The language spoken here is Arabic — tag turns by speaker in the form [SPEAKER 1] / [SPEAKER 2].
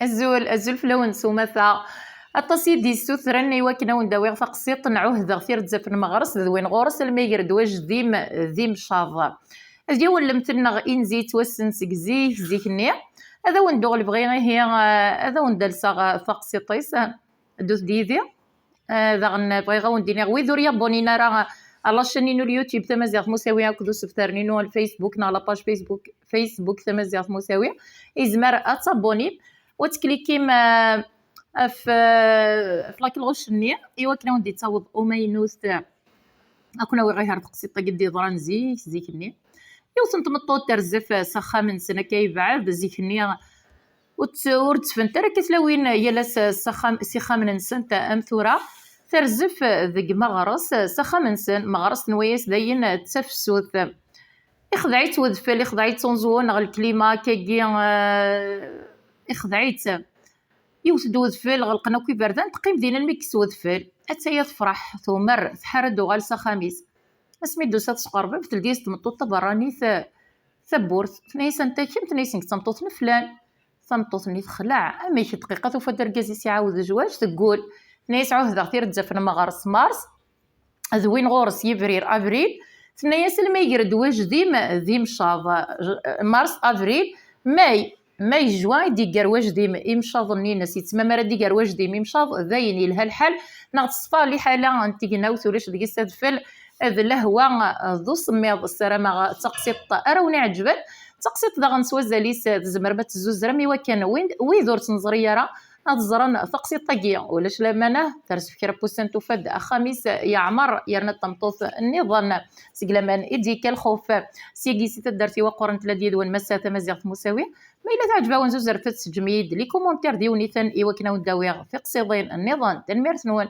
[SPEAKER 1] الزول فلون سومثا التصيد دي السوثرن ايوا كنا ونداوي فقسيط نعوه ذغفير تزاف المغرس ذوين غورس الميقر دواج ذيم شاظ ازيا ولمتنا انزيت وسن سكزيك زيكني هذا وندوغ البغي هي هذا وندلسا فقسيطيس دوث ديدي ذا غنبغي غونديني غوي ذوريا بونينا راه الله شانينو اليوتيوب تمازيغ مساويه كدو سفترنينو الفيسبوك نا لاباج فيسبوك تمازيغ مساويه يزمر اتابوني وتكليكيم في لاك الغشني ايوا كنا وندي تصاوب امينوس اكون وي غير تقسيطه قدي ضران زيكني يوصنت مطوط ترزف سخا من سنه كيبعد زيكني ورتفنت راه كتلاوين يالاس سخا من نسنت امثوره ترزف ذق مغرس سخا من سن مغرس نويس داين تفسوث اخدعيت ودفل اخدعيت تنزون غ الكليما كيكي اخدعيت يوث ودفل غلقنا كي بردان تقيم دينا الميكس ودفل اتايا تفرح ثمر تحرد غالسا خميس اسمي دوسات سقرب تلقيس تمطوط براني ثبورت تنيسن تاكيم تنيسن تمطوط نفلان تمطوطني تخلع اما شي دقيقه توفى كازيس يعاود الزواج تقول تنيس عهده غير تزفن مغارس مارس ذوين غورس يفرير افريل تنيس لما يقرد واج ديم شاظ مارس افريل ماي جوان ديكار واج ديم امشاظ الناس يتما مرا ديكار واج ديم امشاظ ذاين يلها الحال ناغ تصفى لي حاله انتينا وثلاش ديك السدفل هذا لهوا ذو سميض السلامه تقسيط اراوني عجبت تقسيط ذا غنسوا زاليس تزمر ما تزوز رمي وكان وين دور تنزريه راه هاد الزران تقسيط طاقيه ولاش لمانه ترس فكره بوسان توفد خميس يعمر يرنا طمطوط النظام سقلمان اديك الخوف سيكي سيت درتي وقرنت لديد والمسا تمازيغ مساوي ما الا تعجبوا ونزوز رفت جميد لي كومونتير ديوني ثان ايوا كنا نداوي في قصيدين النظام تنمير نون